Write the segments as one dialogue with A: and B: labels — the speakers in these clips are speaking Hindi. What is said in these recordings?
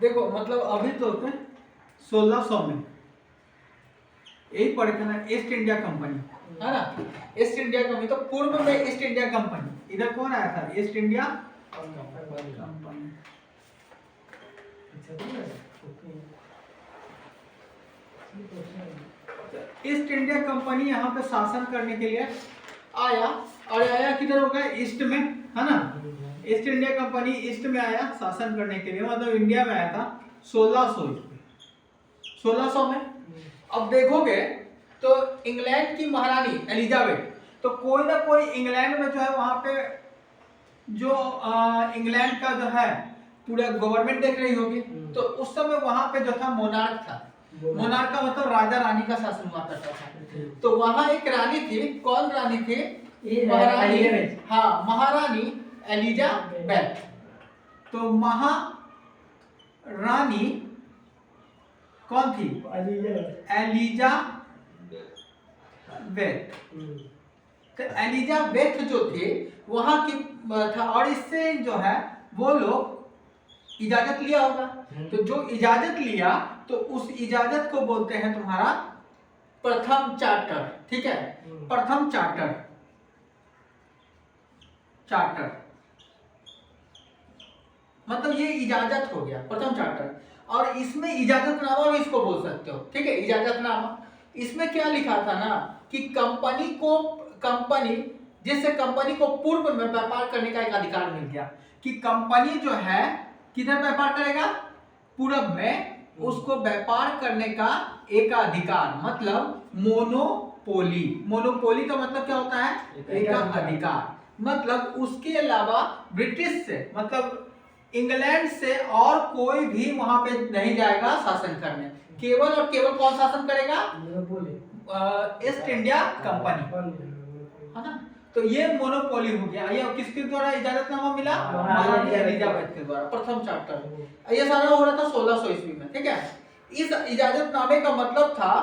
A: देखो मतलब अभी तो 1600 में यही पढ़े थे ना, ईस्ट इंडिया कंपनी है ना, ईस्ट इंडिया कंपनी। तो पूर्व में ईस्ट इंडिया कंपनी, इधर कौन आया था? East India company. East India company यहाँ पे शासन करने के लिए आया, और आया किधर होगा? ईस्ट में, है ना। ईस्ट इंडिया कंपनी ईस्ट में आया शासन करने के लिए, मतलब इंडिया में आया था 1600 में। अब देखोगे तो इंग्लैंड की महारानी एलिजाबेथ, तो कोई ना कोई इंग्लैंड में जो है वहां पे जो इंग्लैंड का जो है पूरा गवर्नमेंट देख रही होगी। तो उस समय वहां पे जो था मोनार्क था। मोनार्क का मतलब राजा रानी का शासन हुआ करता था। तो वहां एक रानी थी, कौन रानी थी? महारानी, हाँ, महारानी एलिजाबेथ। तो महारानी कौन थी? एलिजाबेथ। तो एलिजाबेथ जो थे वहां की था, और इससे जो है वो लोग इजाजत लिया होगा। तो जो इजाजत लिया तो उस इजाजत को बोलते हैं तुम्हारा प्रथम चार्टर। ठीक है, प्रथम चार्टर, चार्टर मतलब ये इजाजत हो गया, प्रथम चार्टर। और इसमें इजाजतनामा भी इसको बोल सकते हो। ठीक है, इजाजतनामा। इसमें क्या लिखा था ना कि कंपनी जिससे कंपनी को पूर्व में व्यापार करने का एक अधिकार मिल गया, कि कंपनी जो है किधर व्यापार करेगा? पूर्व में उसको व्यापार करने का एक अधिकार, मतलब मोनोपोली। मोनोपोली का मतलब क्या होता है? एक अधिकार। मतलब उसके अलावा ब्रिटिश से, मतलब इंग्लैंड से और कोई भी वहां पे नहीं जाएगा शासन करने। केवल और केवल कौन शासन करेगा? ईस्ट इंडिया कंपनी, है ना। तो ये मोनोपोली हो गया। ये किसके द्वारा इजाजतनामा मिला? महारानी एलिजाबेथ के द्वारा, प्रथम चार्टर। ये सारा हो रहा था 1600 ईस्वी में। ठीक है, इस इजाजतनामे का मतलब था,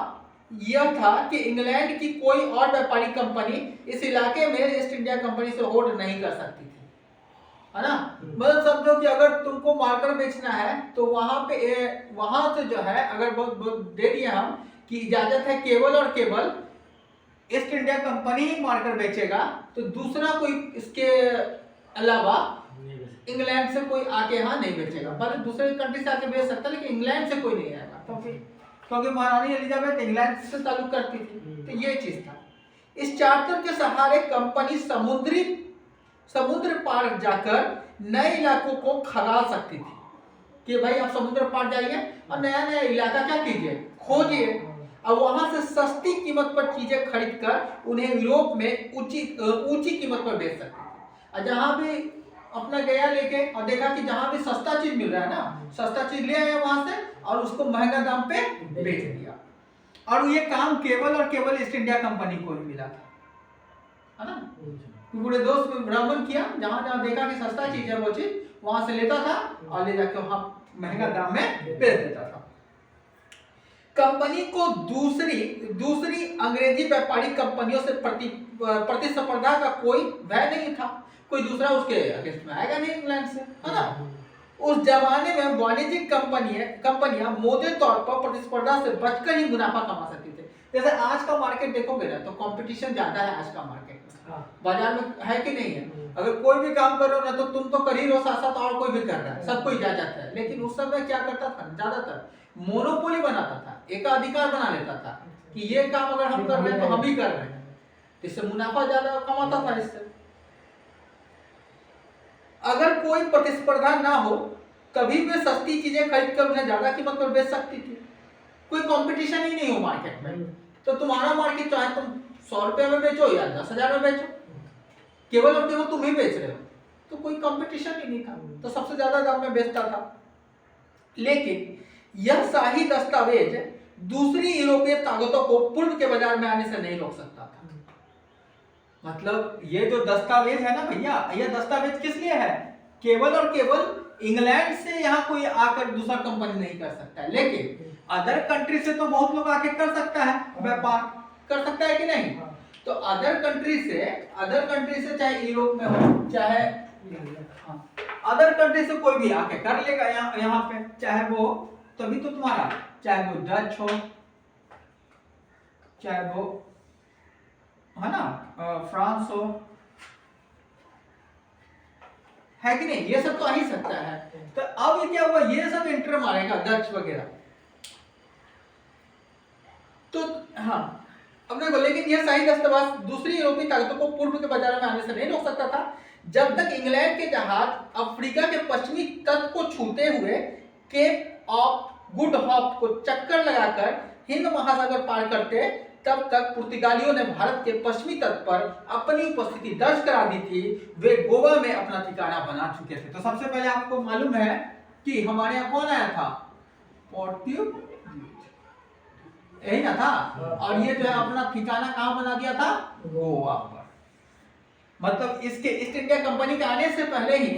A: यह था कि इंग्लैंड की कोई और व्यापारिक कंपनी इस इलाके में ईस्ट इंडिया कंपनी से होल्ड नहीं कर सकती थी, है ना। मतलब समझो कि अगर तुमको मार्कर बेचना है तो वहां से जो है अगर बहुत दे दिए हम कि इजाजत है केवल और केवल ईस्ट इंडिया कंपनी ही मार्कर बेचेगा, तो दूसरा कोई इसके अलावा इंग्लैंड से कोई आके यहाँ नहीं बेचेगा। पर दूसरे कंट्री से आके बेच सकता है, लेकिन इंग्लैंड से कोई नहीं आएगा, क्योंकि महारानी एलिजाबेथ इंग्लैंड से ताल्लुक करती थी। तो ये चीज था। इस चार्टर के सहारे कंपनी समुद्र पार जाकर नए इलाकों को खगाल सकती थी, कि भाई आप समुद्र पार जाइए और नया नया इलाका क्या कीजिए, खोजिए। अब वहां से सस्ती कीमत पर चीजें खरीद कर उन्हें यूरोप में ऊंची कीमत पर बेच सकते थे। और जहां भी अपना गया लेके और देखा कि जहां भी सस्ता चीज मिल रहा है ना, सस्ता चीज ले आया वहां से और उसको महंगा दाम पे बेच दिया। और ये काम केवल और केवल ईस्ट इंडिया कंपनी को ही मिला था, है ना। पूरे देश में भ्रमण किया, जहां जहां देखा कि सस्ता चीज है वो चीज वहां से लेता था और ले जाकर वहां महंगा दाम में बेच देता था। कंपनी को दूसरी अंग्रेजी व्यापारिक कंपनियों से प्रतिस्पर्धा का कोई भय नहीं था। कोई दूसरा उसके अगेंस्ट में आएगा नहीं इंग्लैंड से, है ना। उस जमाने में वाणिज्यिक कंपनियां मोटे तौर पर प्रतिस्पर्धा से बचकर ही मुनाफा कमा सकती थी। जैसे आज का मार्केट देखोगे ना तो कंपटीशन ज्यादा है आज का मार्केट में, बाजार में है कि नहीं है। अगर कोई भी काम कर रहे हो ना तो तुम तो कर ही रहो, साथ साथ और कोई भी कर रहा है, सबको इजाजत है। लेकिन उस समय क्या करता था, ज्यादातर मोनोपोली बनाता था, एकाधिकार बना लेता था कि ये काम अगर हम कर रहे हैं तो हम ही कर रहे हैं, इससे मुनाफा ज्यादा कमाता था इससे। अगर कोई प्रतिस्पर्धा ना हो कभी भी सस्ती चीजें खरीद कर उन्हें ज्यादा कीमत पर बेच सकती थी। कोई कंपटीशन ही नहीं हो मार्केट में, तो तुम्हारा मार्केट चाहे तुम 100 रुपए में बेचो या 10,000 में बेचो, केवल और केवल तुम ही बेच रहे हो, तो कोई कंपटीशन ही नहीं था, तो सबसे ज्यादा दाम में बेचता था। लेकिन यह शाही दस्तावेज दूसरी यूरोपीय ताकतों को पूर्व के बाजार में आने से नहीं रोक सकता था। मतलब ये जो दस्तावेज है ना भैया, यह दस्तावेज किस लिए है? केवल और केवल इंग्लैंड से यहाँ कोई आकर दूसरा कंपनी नहीं कर सकता है, लेकिन अदर कंट्री से तो बहुत लोग आके कर सकता है, व्यापार कर सकता है कि नहीं। तो अदर कंट्री से चाहे यूरोप में हो चाहे अदर कंट्री से कोई भी आके कर लेगा यहाँ पे, चाहे वो तभी तो तुम्हारा, चाहे वो डच हो, चाहे वो है ना फ्रांस हो, है कि नहीं, ये सब तो आ ही सकता है। तो अब ये क्या हुआ, ये सब एंटर मारेगा डच वगैरह, तो हाँ अब देखो, लेकिन यह शाही दस्तवाज दूसरी यूरोपीय ताकतों को पूर्व के बाजारों में आने से नहीं रोक सकता था। जब तक इंग्लैंड के जहाज अफ्रीका के पश्चिमी तट को छूते हुए केप ऑफ गुड होप को चक्कर लगाकर हिंद महासागर पार करते, तब तक पुर्तगालियों ने भारत के पश्चिमी तट पर अपनी उपस्थिति दर्ज करा दी थी। वे गोवा में अपना ठिकाना बना चुके थे। तो सबसे पहले आपको मालूम है कि हमारे यहाँ कौन आया था, पोर्तुगीज, यही ना था। और ये जो है अपना ठिकाना कहाँ बना दिया था, गोवा पर। मतलब इसके ईस्ट इंडिया कंपनी के आने से पहले ही,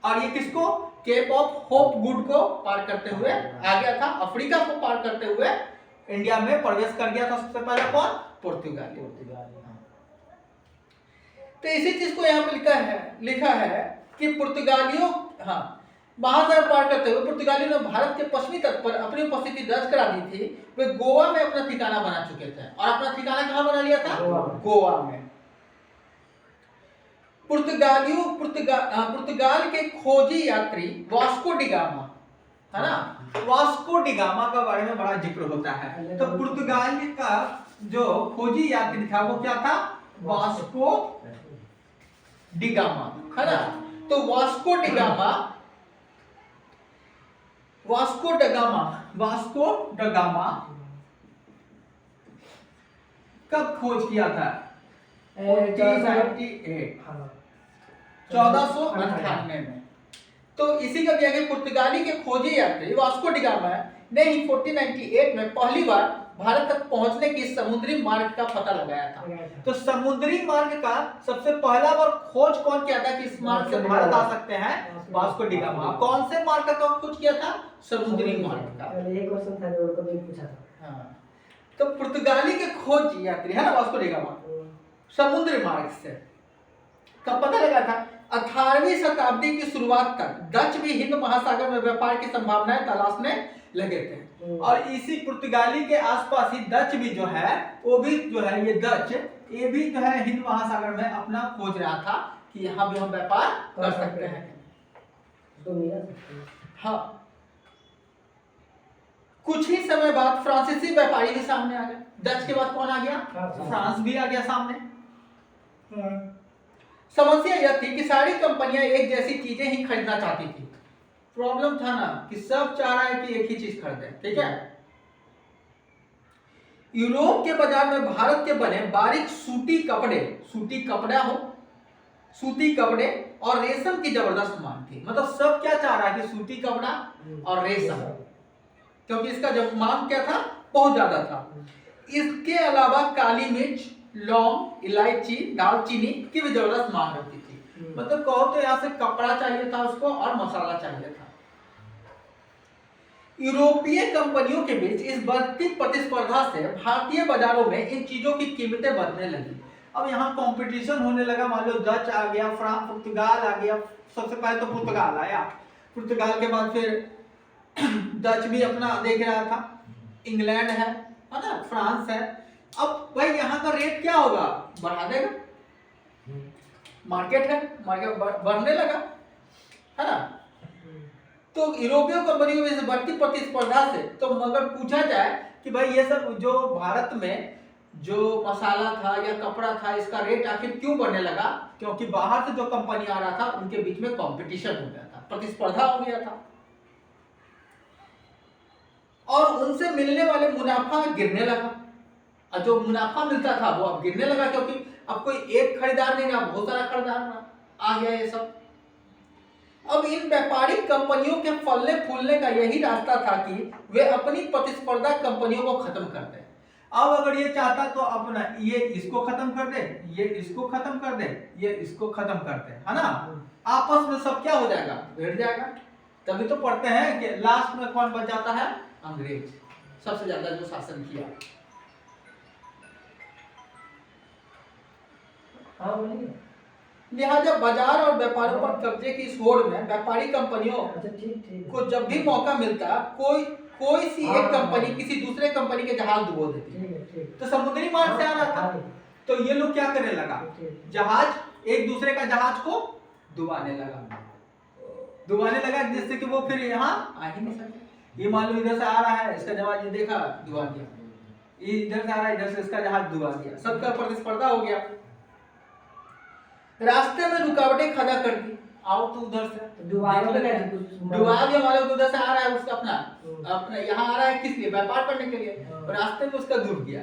A: और ये किसको, केप ऑफ होप गुड को पार करते हुए आ गया था, अफ्रीका को पार करते हुए इंडिया में प्रवेश कर गया था। सबसे पहले कौन, पुर्तगाली। तो इसी चीज को यहाँ पे लिखा है कि पुर्तगालियों, हाँ, महासागर पार करते हुए पुर्तगालियों ने भारत के पश्चिमी तट पर अपनी उपस्थिति दर्ज करा दी थी। वे गोवा में अपना ठिकाना बना चुके थे। और अपना ठिकाना कहाँ बना लिया था, गोवा में। पुर्तगाल के खोजी यात्री वास्को डी गामा, है ना, वास्को डी गामा का बारे में बड़ा जिक्र होता है। तो पुर्तगाल का जो खोजी यात्री था वो क्या था, वास्को डी गामा, है ना। तो वास्को डी गामा कब खोज किया था, 1498 में। तो इसी का भी पुर्तगाली के खोजी यात्री वास्को डी गामा ने 1498 में पहली बार भारत तक पहुंचने की समुद्री मार्ग का पता लगाया था। तो समुद्री मार्ग का सबसे पहला बार खोज कौन किया था कि इस मार्ग से भारत आ सकते हैं, वास्को डी गामा। कौन से मार्ग का खोज किया था, समुद्री मार्ग का।
B: एक क्वेश्चन था जो कभी पूछा था।
A: हाँ, तो पुर्तगाली के खोज यात्री है ना वास्को डी गामा, समुद्री मार्ग से कब पता लगा था, 18वीं शताब्दी की शुरुआत तक डच भी हिंद महासागर में व्यापार की संभावनाएं तलाशने लगे थे। और इसी पुर्तगाली के आसपास ही डच भी जो है, वो भी जो है, ये डच ये भी जो है हिंद महासागर में अपना खोज रहा था कि यहाँ भी हम व्यापार कर सकते हैं। हाँ, कुछ ही समय बाद फ्रांसीसी व्यापारी भी सामने आ गए। डच के बाद कौन आ गया, फ्रांस भी आ गया सामने। समस्या यह थी कि सारी कंपनियां एक जैसी चीजें ही खरीदना चाहती थी। प्रॉब्लम था ना कि सब चाह रहा है कि एक ही चीज खरीदे, ठीक है। यूरोप के बाजार में भारत के बने बारीक सूती कपड़े और रेशम की जबरदस्त मांग थी। मतलब सब क्या चाह रहा है कि सूती कपड़ा और रेशम, क्योंकि इसका जब मांग क्या था, बहुत ज्यादा था। इसके अलावा काली मिर्च, लौंग, इलायची, दालचीनी की भी जबरदस्त मांग रहती थी। मतलब कहो तो यहाँ से कपड़ा चाहिए था उसको और मसाला चाहिए था। यूरोपीय कंपनियों के बीच इस बढ़ती प्रतिस्पर्धा से भारतीय बाजारों में इन चीजों की कीमतें बढ़ने लगी। अब यहाँ कंपटीशन होने लगा। मान लो डच आ गया, फ्रांस, पुर्तगाल आ गया। सबसे पहले तो पुर्तगाल आया, पुर्तगाल के बाद फिर डच भी अपना देख रहा था, इंग्लैंड है ना, फ्रांस है। अब भाई यहाँ का रेट क्या होगा, बढ़ा देगा, मार्केट है, मार्केट बढ़ने लगा, है ना। तो यूरोपीय कंपनियों में बढ़ती प्रतिस्पर्धा से, तो मगर पूछा जाए कि भाई ये सब जो भारत में जो मसाला था या कपड़ा था, इसका रेट आखिर क्यों बढ़ने लगा, क्योंकि बाहर से जो कंपनी आ रहा था उनके बीच में कंपटीशन हो गया था, प्रतिस्पर्धा हो गया था, और उनसे मिलने वाले मुनाफा गिरने लगा। और जो मुनाफा मिलता था वो अब गिरने लगा, क्योंकि अब कोई एक खरीदार नहीं रहा, बहुत सारा खरीदार आ गया ये सब। अब इन व्यापारिक कंपनियों के फलने फूलने का यही रास्ता था कि वे अपनी प्रतिस्पर्धा कंपनियों को खत्म कर दें। अब अगर ये चाहता तो अपना ये इसको खत्म कर दे, ये इसको खत्म कर दे, ये इसको खत्म कर दे, है ना। आपस में सब क्या हो जाएगा, भिड़ जाएगा। तभी तो पढ़ते हैं कि लास्ट में कौन बच जाता है, अंग्रेज, सबसे ज्यादा जो शासन किया।
B: हाँ बोलिए।
A: लिहाजा बाजार और व्यापारों पर कब्जे की इस होड़ में व्यापारी कंपनियों
B: अच्छा ठीक ठीक
A: को जब भी मौका मिलता कोई कोई सी एक
B: हाँ,
A: कंपनी
B: हाँ।
A: किसी दूसरे कंपनी के जहाज डुबो देती।
B: ठीक है ठीक
A: तो समुद्री मार्ग से आ रहा था,
B: हाँ,
A: तो ये लोग क्या करने लगा,
B: ठीक।
A: जहाज एक दूसरे का जहाज को डुबाने लगा जिससे कि वो फिर यहाँ आ ही नहीं सके। ये मान लो इधर से आ रहा है, इसका जहाज ये देखा डुबा दिया, ये इधर से आ रहा है, इधर से इसका जहाज डुबा दिया, सबका प्रतिस्पर्धा हो गया। रास्ते में रुकावटें खड़ा कर दी, आओ तो उधर से
B: डुबाने में क्या कुछ
A: डुबा दिया, मान लो उधर से आ रहा है उसका अपना यहाँ आ रहा है किस लिए, व्यापार करने के लिए, और रास्ते में उसका डूब गया।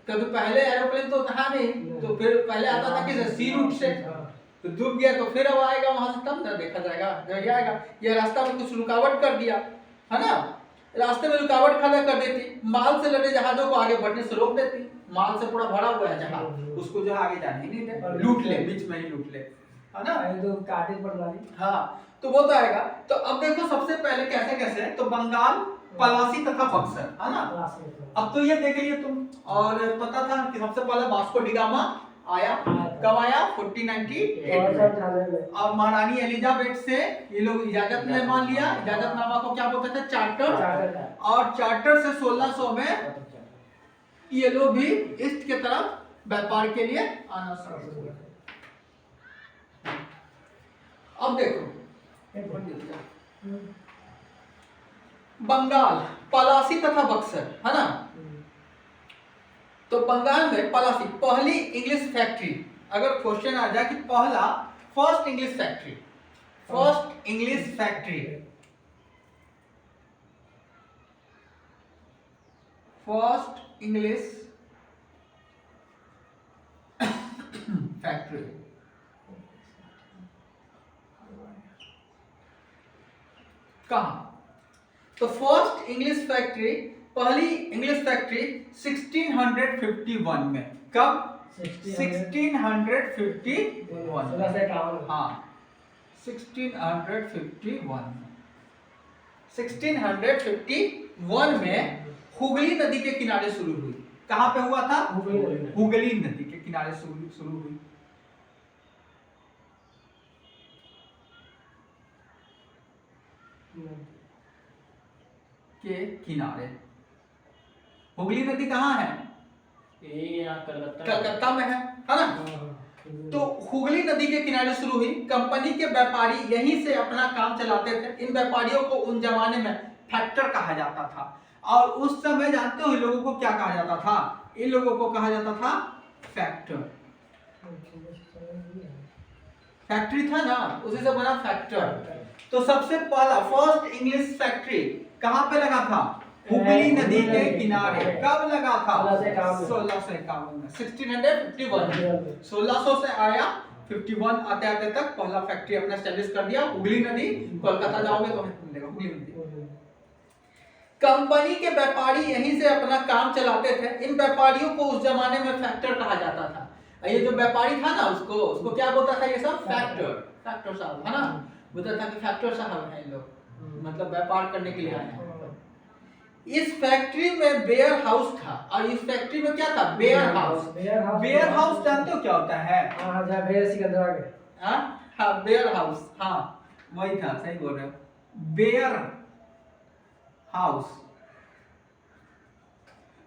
A: क्योंकि पहले एरोप्लेन तो था नहीं, तो फिर पहले आता था किस सी रूट से, तो डूब गया तो फिर अब आएगा वहां से तब ना देखा जाएगा, जब आएगा ये रास्ता में कुछ रुकावट कर दिया है ना, रास्ते में रुकावट खड़ा कर देती, माल से लदे जहाजों को आगे बढ़ने से रोक देती। माल से पूरा भरा हुआ है जहाज, उसको जो आगे जाने ही नहीं दे, लूट ले, बीच में ही लूट ले, है ना।
B: तो काटे पर वाली
A: हाँ, तो वो तो आएगा। तो अब देखो सबसे पहले कैसे कैसे, तो बंगाल, पलासी तथा बक्सर, है ना। अब तो ये देख लिया तुम, और पता था कि सबसे पहले वास्को डी गामा आया, कब आया 1498, और महारानी एलिजाबेथ से ये लोग इजाजत ने मान लिया, इजाजतनामा को क्या बोलते थे, चार्टर, और चार्टर से 1600 में ये लोग भी ईस्ट के तरफ व्यापार के लिए आना शुरू हुआ। अब देखो बंगाल, पलासी तथा बक्सर, है ना। तो बंगाल में पलासी पहली इंग्लिश फैक्ट्री, अगर क्वेश्चन आ जाए कि पहला first English factory, first English factory, first English factory कहाँ, तो फर्स्ट इंग्लिश फैक्ट्री, पहली इंग्लिश फैक्ट्री 1651 में, कब 1651, हाँ 1651 में हुगली नदी के किनारे शुरू हुई। कहाँ पे हुआ था, हुगली नदी के किनारे शुरू हुई। के किनारे, हुगली नदी कहाँ है, कलकत्ता में है ना। तो हुगली नदी के किनारे शुरू हुई। कंपनी के व्यापारी यहीं से अपना काम चलाते थे। इन व्यापारियों को उन जमाने में फैक्टर कहा जाता था, और उस समय जानते हो इन लोगों को क्या कहा जाता था, इन लोगों को कहा जाता था फैक्टर। फैक्ट्री था ना, उसी से बना फैक्टर। तो सबसे पहला फर्स्ट इंग्लिश फैक्ट्री कहाँ पे लगा था, हुगली नदी के किनारे। कब लगा था, 1651 में, 1600 से आया 51 आते आते तक पहला फैक्ट्री अपना स्टैब्लिश कर दिया। हुगली नदी, कोलकाता जाओगे तो मिलेगा हुगली नदी। कंपनी के व्यापारी यहीं से अपना काम चलाते थे। इन व्यापारियों को उस जमाने में फैक्टर कहा जाता था। ये जो व्यापारी था ना, उसको क्या बोलता था, ये सब फैक्टर साहब, है ना, बोलता था कि फैक्टर साहब हैं ये लोग, मतलब व्यापार करने के लिए आए हैं। इस फैक्ट्री में वेयर हाउस था, और इस फैक्ट्री में क्या था, वेयर हाउस। वेयर हाउस जानते हो क्या होता है, हाँ वेयर हाउस, हाँ वही था, सही बोल रहे हो, वेयर हाउस।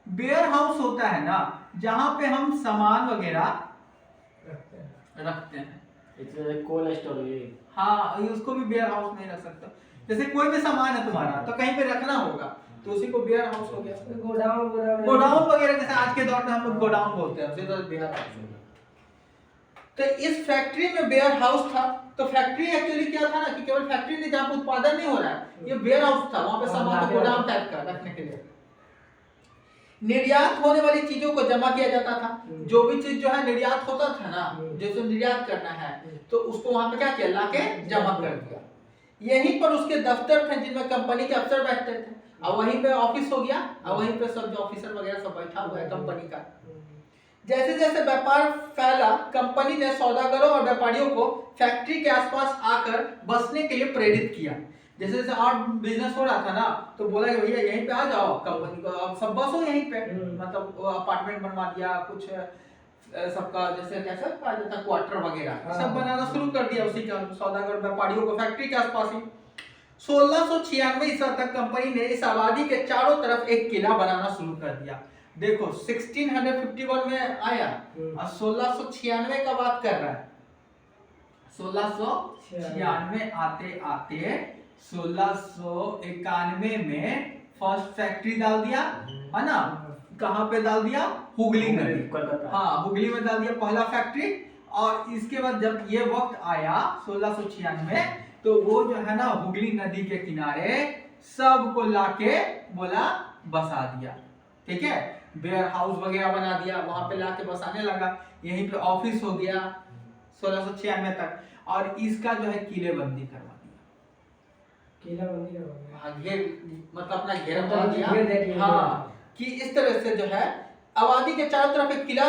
A: वेयर हाउस होता है ना जहां पे हम सामान वगैरह रखते हैं,
C: कोल्ड स्टोरेज,
A: हाँ उसको भी वेयर हाउस नहीं रख सकते। जैसे कोई भी सामान है तुम्हारा तो कहीं पे रखना होगा, तो उसी को वेयर हाउस हो गया। गोडाउन वगैरह, जैसे आज के दौर में हम लोग गोडाउन बोलते हैं, उसे तो वेयर हाउस हो गया। तो इस फैक्ट्री में वेयर हाउस था। तो फैक्ट्री एक्चुअली क्या था ना, कि केवल फैक्ट्री नहीं जहाँ पे उत्पादन नहीं हो रहा है, ये वेयर हाउस था, वहां पे सामान को गोदाम टाइप का रखने के लिए। निर्यात होने वाली चीजों को जमा किया जाता था। जो भी चीज जो है निर्यात होता था ना, जैसे निर्यात करना है तो उसको वहां पे क्या किया, लाके जमा कर दिया। यहीं पर उसके दफ्तर थे जिनमें कंपनी के अफसर बैठते थे, और वहीं पे ऑफिस हो गया, और वहीं पे सब जो ऑफिसर वगैरह सब बैठा हुआ है कंपनी का। जैसे जैसे व्यापार फैला, कंपनी ने सौदागरों और व्यापारियों को फैक्ट्री के आसपास आकर बसने के लिए प्रेरित किया। जैसे जैसे और बिजनेस हो रहा था ना, तो बोला कि भैया यहीं पे आ जाओ कंपनी को, अब सब बसो यहीं पे, मतलब अपार्टमेंट बनवा दिया, कुछ सबका जैसे कैसा कहा जाता है क्वार्टर वगैरह
B: हाँ।
A: सब बनाना शुरू कर दिया उसी का सौदागर व्यापारियों को फैक्ट्री के आसपास ही। 1696 ईसा तक कंपनी ने इस आबादी के चारों तरफ एक किला बनाना शुरू कर दिया। देखो 1651 में आया और 1696 का बात कर रहा है। 1696 आते आते 1691 में फर्स्ट फैक्ट्री डाल दिया, है ना? कहाँ पे डाल दिया? हुगली नदी,
C: कोलकाता।
A: हाँ हुगली में डाल दिया पहला फैक्ट्री। और इसके बाद जब ये वक्त आया 1696 तो वो जो है ना हुगली नदी के किनारे सबको लाके बोला बसा दिया, ठीक है? वेयर हाउस वगैरह बना दिया, वहां पे लाके बसाने लगा, यहीं पे ऑफिस हो गया 1696 तक। और इसका जो है किलेबंदी करवा दिया,
B: किला बंदी करवा दिया।
A: हाँ घेर मतलब अपना घेरा
B: मतलब
A: बना
B: घेर दे
A: दिया,
B: के
A: हाँ कि इस तरह से जो है आबादी के चारों तरफ एक किला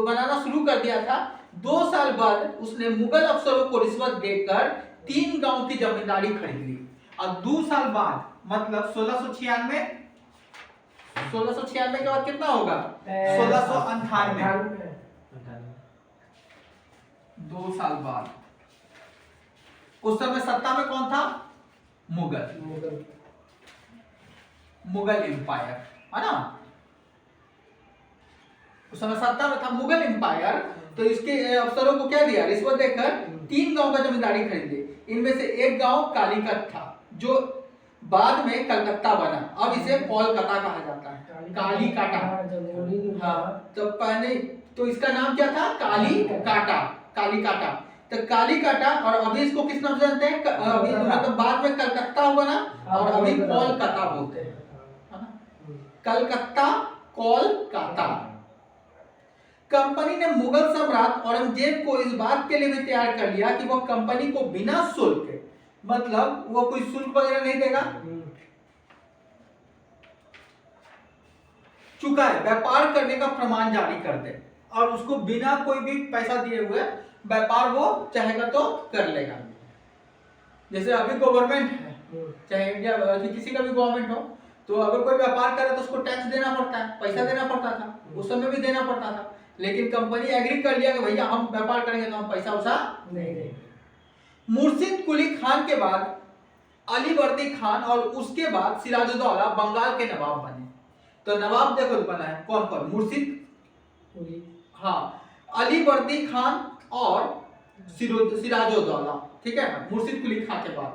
A: बनाना शुरू कर दिया था। 2 साल बाद उसने मुगल अफसरों को रिश्वत देकर 3 गांव की जमींदारी खरीद ली। और 2 साल बाद मतलब 1696 के बाद कितना होगा? 1698, 2 साल बाद। उस समय सत्ता में कौन था? मुगल एम्पायर, है ना? उस समय सत्ता में था मुगल एम्पायर। तो इसके अफसरों को क्या दिया? रिश्वत देकर 3 गांव का जमींदारी खरीद ली। इनमें से एक गांव कालीकट था जो बाद में कलकत्ता बना, अब इसे कोलकाता कहा जाता है, कालीकाटा। हाँ तो पहले तो इसका नाम क्या था? कालीकाटा। तो कालीकाटा, और अभी इसको किस नाम से जानते हैं? अभी मतलब बाद में कलकत्ता बना और अभी कोलकाता बोलते हैं, है ना? कलकत्ता, कोलकाता। कंपनी ने मुगल सम्राट औरंगजेब को इस बात के लिए भी तैयार कर लिया कि वह कंपनी को बिना शुल्क, मतलब वो कोई शुल्क वगैरह नहीं देगा, चुकाए व्यापार करने का फरमान जारी कर दे, और उसको बिना कोई भी पैसा दिए हुए व्यापार वो चाहेगा तो कर लेगा। जैसे अभी गवर्नमेंट है, चाहे इंडिया किसी का भी गवर्नमेंट हो, तो अगर कोई व्यापार करे तो उसको टैक्स देना पड़ता है, पैसा देना पड़ता था, उस समय भी देना पड़ता था। लेकिन कंपनी एग्री कर लिया कि भैया हम व्यापार करेंगे तो हम पैसा वैसा नहीं देंगे। मुर्शिद कुली खान के बाद अलीवर्दी खान और उसके बाद सिराजुद्दौला बंगाल के नवाब बने। तो नवाब देखो बना है कौन कौन? मुर्शिद, हाँ, अलीवर्दी खान और सिराजुद्दौला, ठीक है ना? मुर्शिद कुली खान के बाद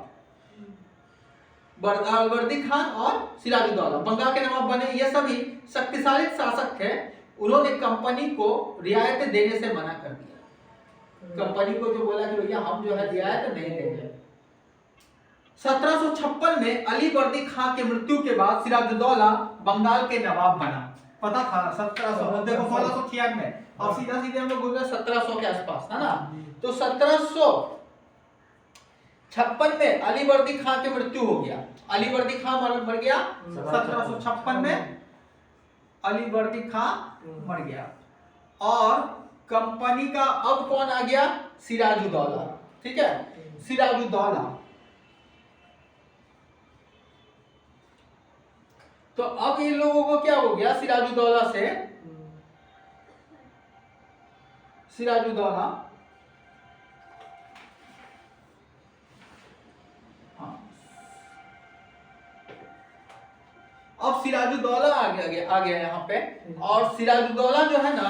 A: अलीवर्दी खान और सिराजुद्दौला बंगाल के नवाब बने। ये सभी शक्तिशाली शासक थे। उन्होंने कंपनी को रियायत देने से मना कर दिया। कंपनी को जो बोला कि भैया हम जो है रियायत नहीं देंगे। 1756 में अलीवर्दी खान के मृत्यु के बाद सिराजुद्दौला बंगाल के नवाब बना। पता था 1700, देखो 1696 में, अब सीधा सीधे हम लोग बोल रहे 1700 के आसपास, है ना? तो 1756 में अलीवर्दी खान की मृत्यु हो गया। अलीवर्दी खान मर गया 1756 में, अलीवर्दी खान मर गया। और कंपनी का अब कौन आ गया? सिराजुद्दौला, ठीक है? सिराजुद्दौला। तो अब इन लोगों को क्या हो गया? सिराजुद्दौला से सिराजुद्दौला, अब सिराजुद्दौला आ गया यहाँ पे। और सिराजुद्दौला जो है ना,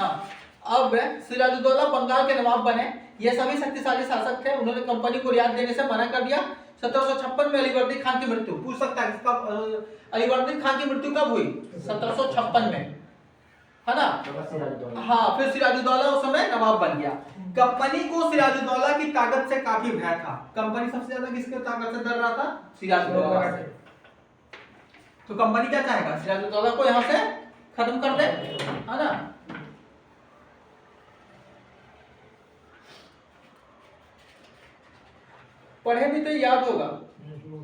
A: अब सिराजुद्दौला बंगाल के नवाब बने। ये सभी शक्तिशाली शासक थे। उन्होंने कंपनी को रियायत देने से मना कर दिया। 1756 में अलीवर्दी खान की मृत्यु, पूछ सकता है इसका अलीवर्दी खान की मृत्यु कब हुई? 1756 में, है ना? हाँ, फिर सिराजुद्दौला उस समय नवाब बन गया। कंपनी को सिराजुद्दौला की ताकत से काफी भय था। कंपनी सबसे ज्यादा किसके ताकत से डर रहा था? सिराजुद्दौला से। तो कंपनी क्या चाहेगा? सिराजुद्दौला को यहाँ से खत्म कर दे, है ना? पढ़े भी तो याद होगा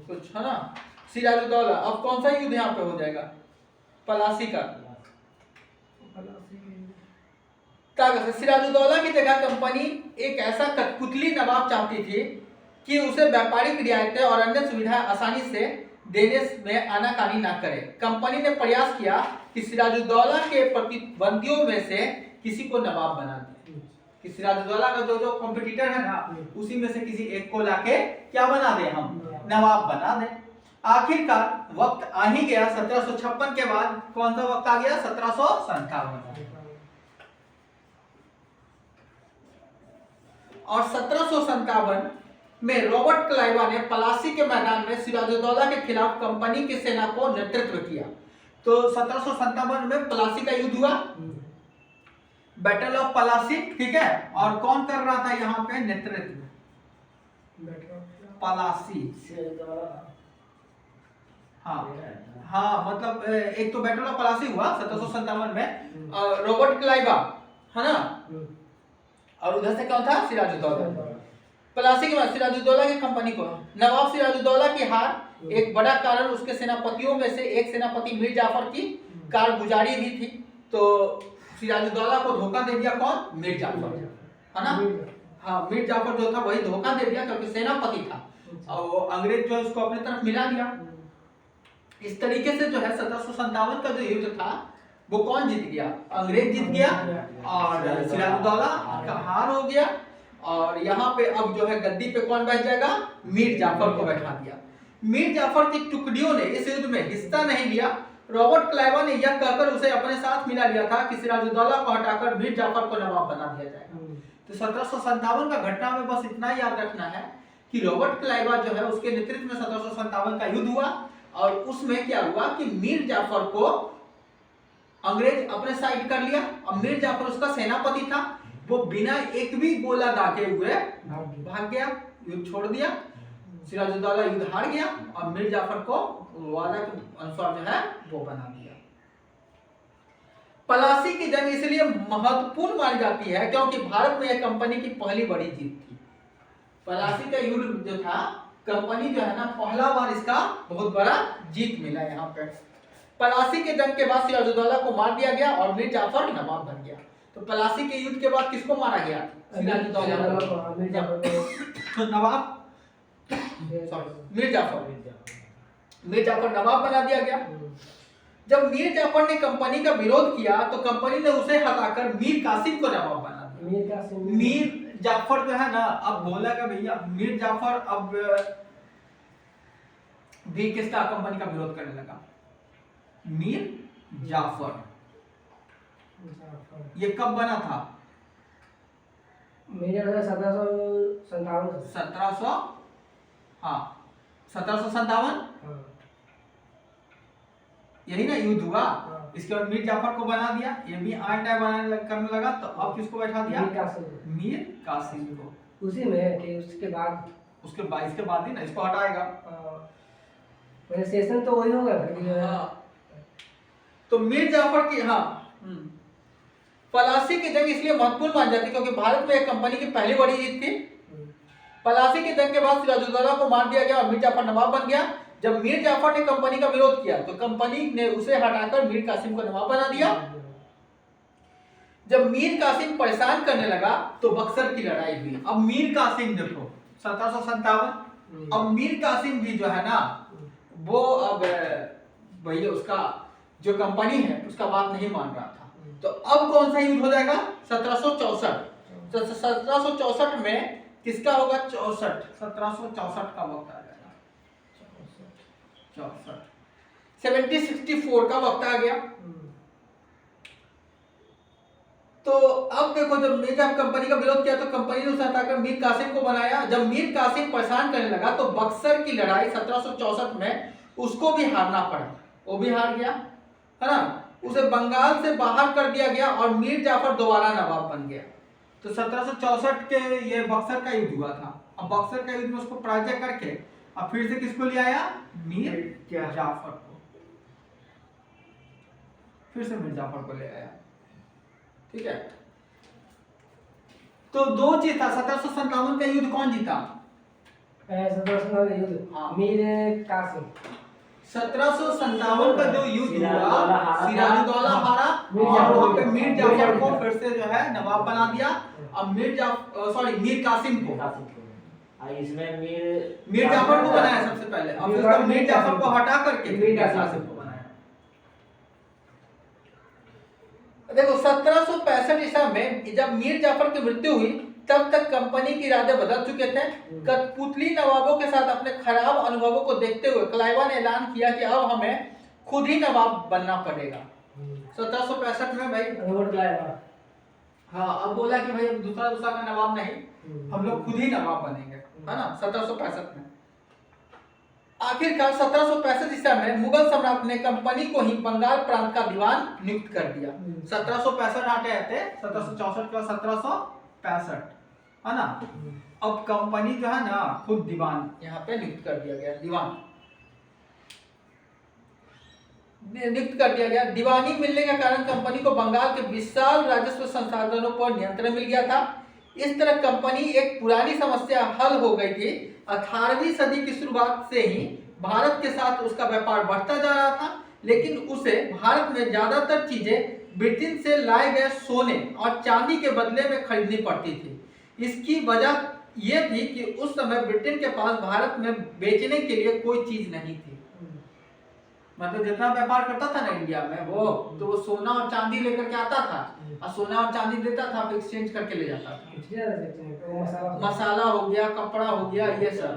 A: कुछ, है ना? सिराजुद्दौला, अब कौन सा युद्ध यहाँ पे हो जाएगा? पलासी का। सिराजुद्दौला की जगह कंपनी एक ऐसा कठपुतली नवाब चाहती थी कि उसे व्यापारिक रियायतें और अन्य सुविधाएं आसानी से देने में आनाकानी ना करे। कंपनी ने प्रयास किया कि सिराजुद्दौला के प्रतिद्वंदियों में से किसी को नवाब बना दिया। कि सिराजुद्दौला का जो जो कॉम्पिटिटर है ना, उसी में से किसी एक को लाके क्या बना दे, हम नवाब बना दे। आखिरकार वक्त आ ही गया 1756 के बाद। कौन सा वक्त आ गया? 1757। और 1757 में रॉबर्ट क्लाइवा ने पलासी के मैदान में सिराजुद्दौला के खिलाफ कंपनी की सेना को नेतृत्व किया। तो 1757 में पलासी का युद्ध हुआ, बैटल ऑफ पलासी, ठीक है। और कौन कर रहा था यहाँ पे नेतृत्व? पलासी। हाँ मतलब एक तो बैटल ऑफ पलासी हुआ 1757 में, रॉबर्ट क्लाइवा, है ना, और उधर से कौन था? सिराजुद्दौला। पलासी के बाद सिराजुद्दौला की कंपनी को नवाब सिराजुद्दौला की हार एक बड़ा कारण उसके सेनापतियों में से एक सेनापति मीर जाफर की कारगुजारी भी थी। तो सिराजुद्दौला को धोखा दे दिया कौन? मीर जाफर, है ना। हाँ, मीर जाफर जो था वही धोखा दे दिया, क्योंकि सेनापति था और वो अंग्रेज जो उसको अपनी तरफ मिला दिया। इस तरीके से जो है 1757 का जो युद्ध था वो कौन जीत गया? अंग्रेज जीत गया और सिराजुद्दौला का हार हो गया। और यहाँ पे अब जो है गद्दी पे कौन बैठ जाएगा? मीर जाफर को बैठा दिया। मीर जाफर की टुकड़ियों ने इस युद्ध में हिस्सा नहीं लिया। रॉबर्ट क्लाइवा ने यह कहकर उसे अपने साथ मिला लिया था कि सिराजुद्दौला को हटाकर मीर जाफर को नवाब बना दिया जाएगा। तो 1757 का घटना में बस इतना याद रखना है कि रॉबर्ट क्लाइवा जो है उसके नेतृत्व में 1757 का युद्ध हुआ और उसमें क्या हुआ कि मीर जाफर को अंग्रेज अपने साइड कर लिया। और मीर जाफर उसका सेनापति था, वो बिना एक भी गोला दागे हुए भाग गया, युद्ध छोड़ दिया। सिराजुद्दौला युद्ध हार गया और मीर जाफर को वादा के अनुसार जो है वो बना दिया। पलासी की जंग इसलिए महत्वपूर्ण मानी जाती है क्योंकि भारत में यह कंपनी की पहली बड़ी जीत थी। पलासी का युद्ध जो था, कंपनी जो है ना, पहला बार इसका बहुत बड़ा जीत मिला यहाँ पे। पलासी के जंग के बाद सिराजुद्दौला को मार दिया गया और मीर जाफर नवाब बन गया। तो पलासी के युद्ध के बाद किसको मारा गया? सिराजुद्दौला को। नवाब मीर जाफर नवाब बना दिया गया। जब मीर जाफर ने कंपनी का विरोध किया तो कंपनी ने उसे हटाकर मीर कासिम को नवाब बना दिया। मीर जाफर जो है ना, अब बोला कि भैया मीर जाफर अब भी किसका कंपनी का विरोध करने लगा? मीर जाफर। ये कब बना था? 1757। यही ना युद्ध हुआ। इसके बाद मीर जाफर को बना दिया, ये भी बनाने करने लगा। तो अब किसको बैठा दिया? मीर कासिम को।
B: उसी में कि उसके बाद
A: इसके बाद ही ना इसको हटाएगा।
B: सेशन तो वही होगा।
A: तो मीर जाफर की पलासी की जंग इसलिए महत्वपूर्ण मानी जाती है क्योंकि भारत में एक कंपनी की पहली बड़ी जीत थी। पलासी की जंग के बाद सिराजुद्दौला को मार दिया गया और मीर जाफर नवाब बन गया। जब मीर जाफर ने कंपनी का विरोध किया तो कंपनी ने उसे हटाकर मीर कासिम को नवाब बना दिया। जब मीर कासिम परेशान करने लगा तो बक्सर की लड़ाई हुई। अब मीर कासिम देखो 1757, अब मीर कासिम भी जो है ना वो अब भैया उसका जो कंपनी है उसका बात नहीं मान रहा था। तो अब कौन सा युद्ध हो जाएगा? 1764। तो 1764 में किसका होगा? 1764 का वक्त आ जाएगा। 1764 का वक्त आ गया। तो अब देखो, जब मीर कंपनी का विरोध किया तो कंपनी ने उसे हटाकर मीर कासिम को बनाया। जब मीर कासिम परेशान करने लगा तो बक्सर की लड़ाई 1764 में उसको भी हारना पड़ा। वो भी हार गया, है ना। उसे बंगाल से बाहर कर दिया गया और मीर जाफर दोबारा नवाब बन गया। तो 1764 के ये बक्सर का युद्ध हुआ था। अब बक्सर का युद्ध में उसको पराजय करके अब फिर से किसको ले आया? मीर जाफर को। फिर से मीर जाफर को ले आया, ठीक है। तो दो चीज था। 1757 का युद्ध कौन जीता?
B: 1757 युद्ध मीर कासिम।
A: 1757 का जो युद्ध हुआ, सिराजुद्दौला हारा और वहां पे मीर जाफर को फिर से जो है नवाब बना दिया। अब मीर कासिम को,
C: इसमें
A: मीर जाफर को बनाया सबसे पहले। अब उसका मीर जाफर को हटा करके मीर कासिम को बनाया। देखो 1765 ईसा में जब मीर जाफर की मृत्यु हुई तब तक कंपनी के इरादे बदल चुके थे। कठपुतली नवाबों के साथ अपने खराब अनुभवों को देखते हुए क्लाइवा ने ऐलान किया कि अब हमें खुद ही नवाब बनना पड़ेगा। 1765 में भाई
B: रोड लाया।
A: हाँ, अब बोला कि भाई दूसरा का नवाब नहीं, हम लोग खुद ही नवाब बनेंगे, है ना। 1765 में आखिरकार 1765 ईसा में मुगल सम्राट ने कंपनी को ही बंगाल प्रांत का दीवान नियुक्त कर दिया। 1765 आते थे 1764 का 1765, है ना। अब कंपनी जो है ना खुद दीवान यहाँ पे नियुक्त कर दिया गया, दीवान नियुक्त कर दिया गया। दीवानी मिलने के कारण कंपनी को बंगाल के विशाल राजस्व संसाधनों पर नियंत्रण मिल गया था। इस तरह कंपनी एक पुरानी समस्या हल हो गई थी। 18वीं सदी की शुरुआत से ही भारत के साथ उसका व्यापार बढ़ता जा रहा था, लेकिन उसे भारत में ज्यादातर चीजें ब्रिटेन से लाए गए सोने और चांदी के बदले में खरीदनी पड़ती थी। इसकी वजह यह थी कि उस समय ब्रिटेन के पास भारत में बेचने के लिए कोई चीज नहीं थी। मतलब जितना व्यापार करता था ना इंडिया में वो, तो वो सोना और चांदी लेकर के आता था और सोना और चांदी देता था, फिर एक्सचेंज करके ले जाता था। मसाला हो गया, कपड़ा हो गया, ये सब।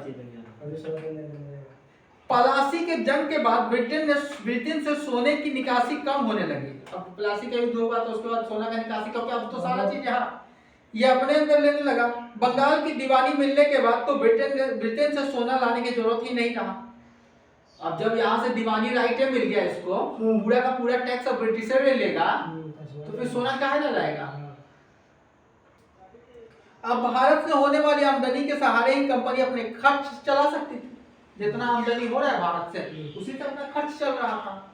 A: पलासी के जंग के बाद ब्रिटेन से सोने की निकासी कम होने लगी। अब पलासी का युद्ध हुआ तो उसके बाद सोना का निकासी क्योंकि अब तो सारा चीज यहाँ ये अपने अंदर लेने लगा। बंगाल की दीवानी मिलने के बाद तो ब्रिटेन से सोना लाने की जरूरत ही नहीं रहा। अब जब यहाँ से दीवानी राइटें मिल गया इसको, पूरा का पूरा टैक्स अब ब्रिटिशर ले लेगा, तो फिर सोना कहाँ ना लाएगा। अब भारत से होने वाली आमदनी के सहारे ही कंपनी अपने खर्च चला सकती थी। जितना आमदनी हो रहा है भारत से, उसी से अपना खर्च चल रहा था,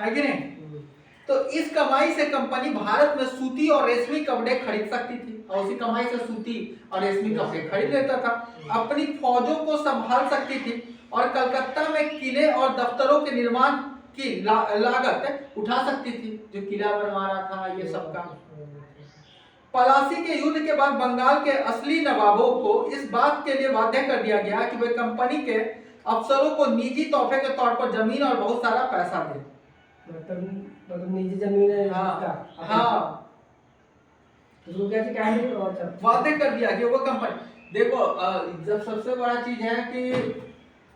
A: है कि नहीं। तो इस कमाई से कंपनी भारत में सूती और रेशमी कपड़े खरीद सकती थी और उसी कमाई से सूती और रेशमी कपड़े खरीद लेता था। अपनी फौजों को संभाल सकती थी और कलकत्ता में किले और दफ्तरों के निर्माण की लागत उठा सकती थी, जो किला बनवा रहा था ये सब का। पलासी के युद्ध के बाद बंगाल के असली नवाबों को इस बात के लिए बाध्य कर दिया गया कि वे कंपनी के अफसरों को निजी तोहफे के तौर पर जमीन और बहुत सारा पैसा दें।
B: मतलब निजी जमीन है
A: हाँ, हाँ।
B: तो कैसे
A: बाध्य कर दिया कि वो कंपनी। देखो जब सबसे बड़ा चीज है कि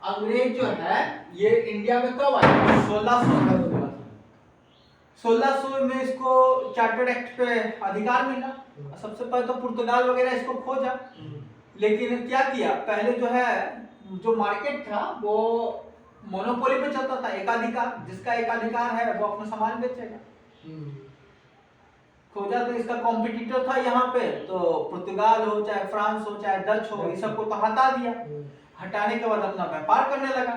A: अंग्रेज जो है ये इंडिया में कब आया, 1600 में इसको चार्टर्ड एक्ट पे अधिकार मिला। सबसे पहले तो पुर्तगाल वगैरह इसको खोजा, लेकिन क्या किया, पहले जो है जो मार्केट था वो मोनोपोली पे चलता था, एकाधिकार। जिसका एकाधिकार है वो अपना सामान बेचेगा। खोजा तो इसका कॉम्पिटिटर था यहाँ पे, तो पुर्तगाल हो चाहे फ्रांस हो चाहे डच हो, ये सबको तो हटा दिया। हटाने के बाद अपना व्यापार करने लगा।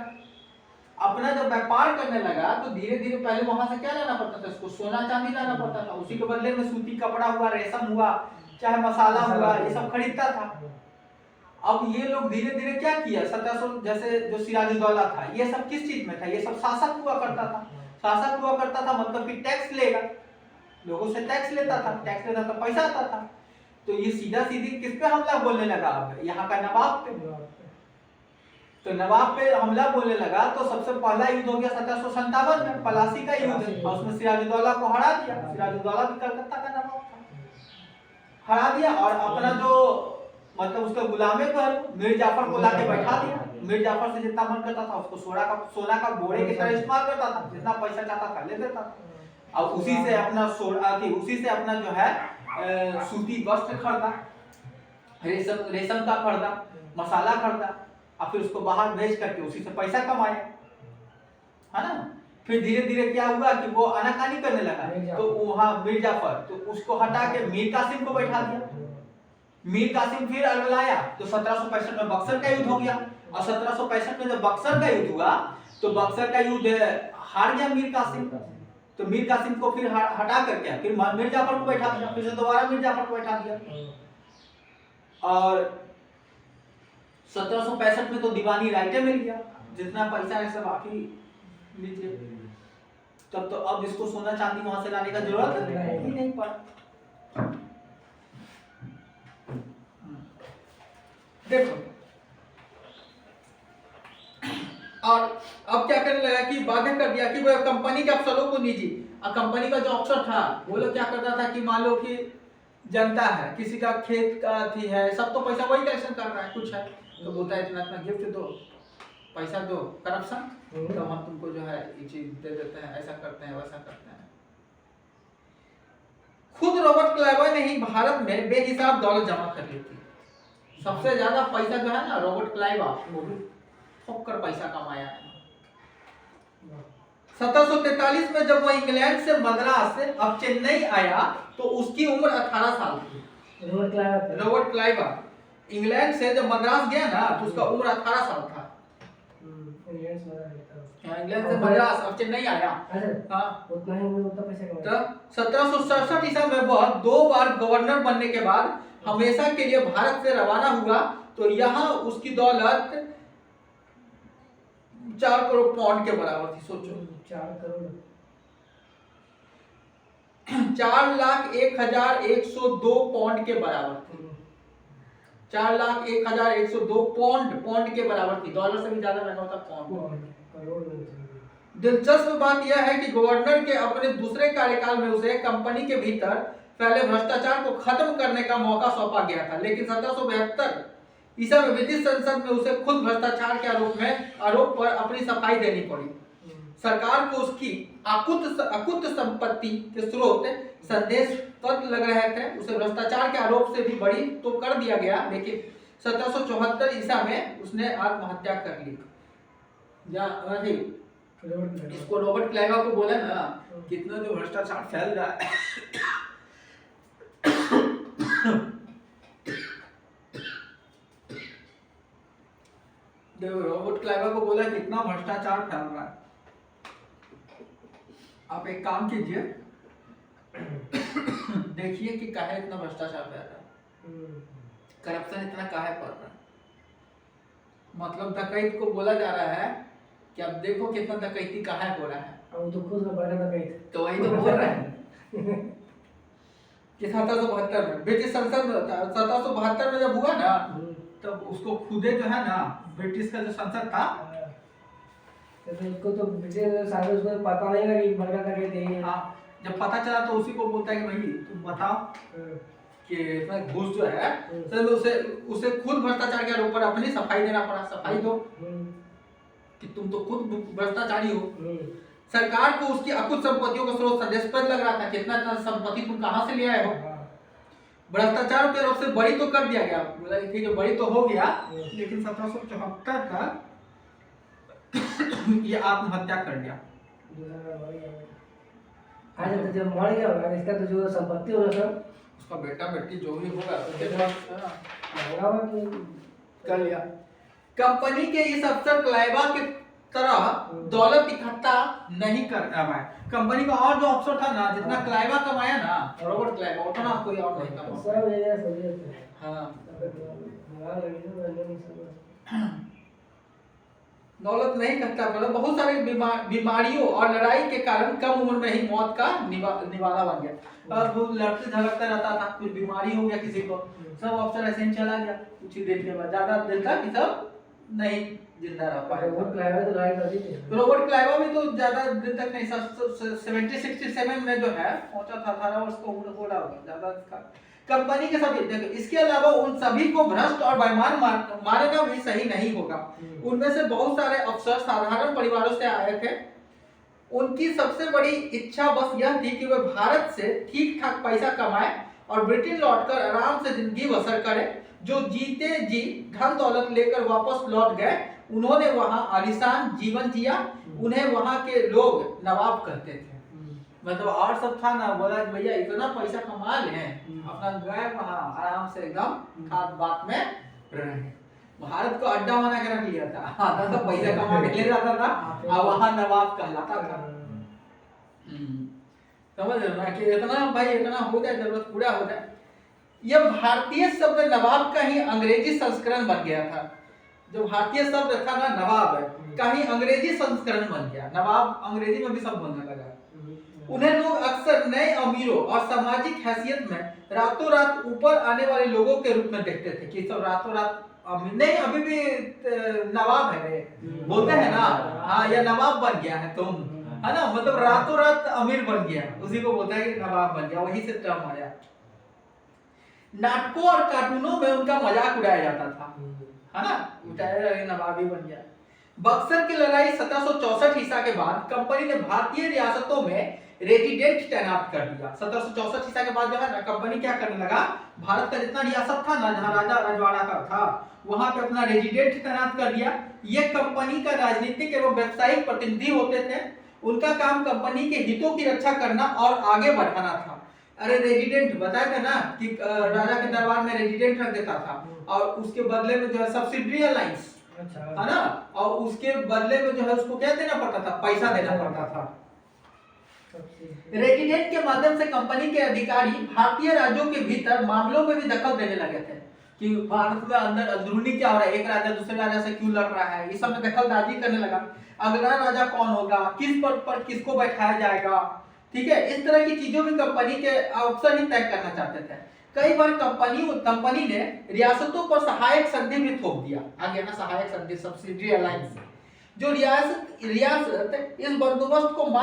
A: अपना जब व्यापार करने लगा तो धीरे धीरे पहले वहां से क्या लाना पड़ता था, इसको सोना चांदी लाना पड़ता था, उसी के बदले में सूती कपड़ा हुआ, रेशम हुआ, चाहे मसाला हुआ, ये सब खरीदता था। अब ये लोग धीरे धीरे क्या किया, 1700 जैसे जो सिराजुद्दौला था, ये सब किस चीज में था, ये सब शासक हुआ करता था। शासक हुआ करता था मतलब कि टैक्स लेगा, लोगों से टैक्स लेता था, टैक्स लेता था, पैसा आता था। तो ये सीधा सीधी किस पे हमला बोलने लगा, अब यहाँ का नवाब पे। तो नवाब पे हमला बोलने लगा तो सबसे पहला युद्ध हो गया 1757 में, पलासी का युद्ध, और उसमें सिराजुद्दौला को हरा दिया। सिराजुद्दौला भी कलकत्ता का नवाब था, हरा दिया और अपना जो मतलब उसके गुलामे को मीर जाफर को लाके बैठा दिया। मीर जाफर से जितना मन करता था उसको सोना का घोड़े की तरह इस्तेमाल करता था, जितना पैसा चाहता था ले देता था। और उसी से अपना उसी से अपना जो है सूती वस्त्र खरीदा, रेशम का खरीदा, मसाला खरीदा, और फिर उसको बाहर भेज करके उसी से पैसा कमाया, है ना। फिर धीरे धीरे क्या हुआ कि वो आनाकानी करने लगा, तो वहाँ मीर जाफर तो उसको हटा के मीर कासिम को बैठा दिया। मीर कासिम फिर अलगलाया तो 1765 में बक्सर का युद्ध हो गया। और 1765 में जब बक्सर का युद्ध हुआ तो बक्सर का युद्ध हार गया मीर कासिम। तो मीर कासिम को फिर हटा करके फिर मीर जाफर को बैठा दिया, फिर से दोबारा मीर जाफर को बैठा दिया। और 1765 में तो दीवानी राइटें मिल गया, जितना पैसा है सब आखिर लीजिए। तब तो अब इसको सोना चांदी वहां से लाने का जरूरत ही नहीं पड़ा। देखो और अब क्या करने लगा कि बाध्य कर दिया कि वह कंपनी के अफसरों को निजी, और कंपनी का जो अफसर था वो लोग क्या करता था कि मान लो कि जनता है, किसी का खेत का थी है, सब तो पैसा वही कलेक्शन कर रहा है, कुछ है तो बोलता है इतना इतना गिफ्ट दो, पैसा दो, करप्शन, तो हम तुमको जो है ये चीज दे देते हैं, ऐसा करते हैं वैसा करते हैं। खुद रॉबर्ट क्लाइवा ने ही भारत में बेहिसाब दौलत जमा कर ली थी। सबसे ज्यादा पैसा जो है ना रॉबर्ट क्लाइवा, वो भी ठोक कर पैसा कमाया है। 1743 में जब वो इंग्लैंड से मद्रास से अब चेन्नई आया तो उसकी उम्र 18 साल थी। रॉबर्ट क्लाइवा इंग्लैंड से जब मद्रास गया ना तो उसका उम्र 18 साल था। इंग्लैंड से मद्रास अब चेन्नई आया। हाँ,
B: उतना ही उतना पैसा कमाया।
A: तो 1767 ईसा में वह 2 बार गवर्नर बनने के बाद हमेशा के लिए भारत से रवाना हुआ। तो यहाँ उसकी दौलत 4 करोड़ पाउंड के बराबर थी। सोचो
B: 4 करोड़
A: 4,01,102 पाउंड के बराबर थी। 4,01,102 पाउंड के बराबर थी। डॉलर से भी ज्यादा महंगा होता पाउंड।
B: करोड़।
A: दिलचस्प बात यह है कि गवर्नर के अपने दूसरे कार्यकाल में उसे कंपनी के भीतर फैले भ्रष्टाचार को खत्म करने का मौका सौंपा गया था, लेकिन 1772 ईसा में ब्रिटिश संसद में उसे खुद भ्रष्टाचार के आरोप पर अपनी सफाई देनी पड़ी। सरकार को उसकी अकुत संपत्ति के स्रोत संदेहास्पद लग रहे थे। उसे भ्रष्टाचार के आरोप से भी बरी तो कर दिया गया, लेकिन 1774 ईसा में उसने आत्महत्या कर ली। इसको रॉबर्ट क्लाइवा को बोला ना कितना जो भ्रष्टाचार फैल रहा है। देखो रॉबर्ट क्लाइवा को बोला कितना भ्रष्टाचार फैल रहा है। आप एक काम कीजिए, देखिए कि काहे इतना भ्रष्टाचार फैल रहा है, करप्शन इतना काहे पड़ रहा है। मतलब डकैत को बोला जा रहा है कि अब देखो कितना डकैती काहे हो रहा है।
B: अब तो खुद का बड़ा डकैत।
A: तो वही तो बोल रहे हैं कि 1772 में ब्रिटिश संसद में 1772 में जब हुआ ना तब उसको खुदे जो है ना ब्रिटिश का जो संसद था,
B: तो इसको तो ब्रिटिश सारे उसको पता नहीं लगा कि बड़ा डकैत है।
A: हाँ, जब पता चला तो उसी को बोलता है कि भाई तुम बताओ कि इतना घूस जो है, तो उसे खुद भ्रष्टाचार के आरोप पर अपनी सफाई देना पड़ा। सफाई दो कि तुम तो खुद भ्रष्टाचारी हो। सरकार को उसकी अकुत संपत्तियों का स्रोत संदेहास्पद लग रहा था। कितना संपत्ति तुम कहां से ले आए हो। भ्रष्टाचार के आरोप से बरी तो कर दिया गया, बोला कि जो बरी तो हो गया, लेकिन 1774 तक ये आत्महत्या कर गया।
B: आज तो जब मर गया होगा इसका तो जो संपत्ति होगा सब
A: उसका बेटा बेटी जो भी होगा उसके पास कर लिया। कंपनी के इस अफसर क्लाइवा के तरह दौलत इकट्ठा नहीं कर पाया। कंपनी का और जो अफसर था ना, जितना क्लाइवा कमाया ना, रॉबर्ट क्लाइवा, उतना कोई और नहीं कमा।
B: सब ये सब
A: हाँ,
B: हाँ
A: दौलत नहीं इकट्ठा कर, बहुत सारे बीमारियों और लड़ाई के कारण कम उम्र में ही मौत का निवाला बन गया। अब वो लड़ते झगड़ता रहता था, कुछ बीमारी हो गया किसी को, सब अफसर ऐसे ही चला गया कुछ ही दिन के बाद। ज्यादा दिन तक ये सब नहीं जिंदा रह पाए।
B: रॉबर्ट क्लाइवा तो लड़ाई कर दी थी।
A: रॉबर्ट क्लाइवा भी तो ज्यादा दिन तक नहीं, 1767 में जो है पहुंचा था, 18 वर्ष का उम्र हो रहा होगा ज्यादा इसका। कंपनी के सभी देखो, इसके अलावा उन सभी को भ्रष्ट और बेईमान मानना भी सही नहीं होगा। उनमें से बहुत सारे अफसर साधारण परिवारों से आए थे। उनकी सबसे बड़ी इच्छा बस यह थी कि वे भारत से ठीक ठाक पैसा कमाए और ब्रिटेन लौटकर आराम से जिंदगी बसर करें। जो जीते जी धन दौलत लेकर वापस लौट गए, उन्होंने वहां आलीशान जीवन जिया। उन्हें वहां के लोग नवाब कहते थे। मतलब और सब था ना, बोला भैया इतना पैसा कमा ले, अपना गए वहां आराम से एकदम खास बात में रहे। भारत को अड्डा बना के रख लिया था। हाँ, तो पैसा कमा के ले जाता था और वहां नवाब कहलाता था। समझ रहे ना कि इतना भाई इतना हो जाए, जरूरत पूरा हो जाए। यह भारतीय शब्द नवाब का ही अंग्रेजी संस्करण बन गया था। जो भारतीय शब्द था ना नवाब है, का ही अंग्रेजी संस्करण बन गया। नवाब अंग्रेजी में भी सब बोलने लगा। उन्हें लोग अक्सर नए अमीरों और सामाजिक हैसियत में रातों रात ऊपर आने वाले लोगों के रूप में देखते थे कि सब रातों रात नहीं, अभी भी नवाब है बोलते हैं ना, हाँ यह नवाब बन गया है तुम, है ना, मतलब रातों रात अमीर बन गया, उसी को बोलता है कि नवाब बन गया, वहीं से टर्म आया। नाटकों और कार्टूनों में उनका मजाक उड़ाया जाता था, है ना, उठाया नवाबी बन गया। बक्सर की लड़ाई 1764 ईसा के बाद कंपनी ने भारतीय रियासतों में रेजिडेंट तैनात कर दिया। 1764 ईसा के बाद जो है ना, कंपनी क्या करने लगा, भारत का जितना रियासत था ना, जहां राजा रजवाड़ा का था, वहां पे अपना रेजिडेंट तैनात कर दिया। ये कंपनी का राजनीतिक एवं व्यवसायिक प्रतिनिधि होते थे। उनका काम कंपनी के हितों की रक्षा करना और आगे बढ़ाना था। अरे रेजिडेंट बताया था ना कि राजा के दरबार में रेजिडेंट रख देता था, और उसके बदले में जो है सब्सिडी अलाइंस,
B: अच्छा
A: है ना, और उसके बदले में जो है उसको क्या देना पड़ता था, पैसा देना पड़ता था। रेजिडेंट के माध्यम से कंपनी के अधिकारी भारतीय राज्यों के भीतर मामलों में भी दखल देने लगे थे कि भारत में अंदर अंदरूनी क्या हो रहा है, एक राजा दूसरे राजा से क्यों लड़ रहा है, इस सब में दखलंदाजी करने लगा। अगला राजा कौन होगा, किस पद पर किसको बैठाया जाएगा, ठीक है, इस तरह की चीजों में कंपनी के अफसर ही तय करना चाहते थे। कई बार कंपनी ने रियासतों पर सहायक संधि भी थोप दिया, आगे ना सहायक संधि, सब्सिडी अलायंस, जो रियासत इस बंदोबस्त को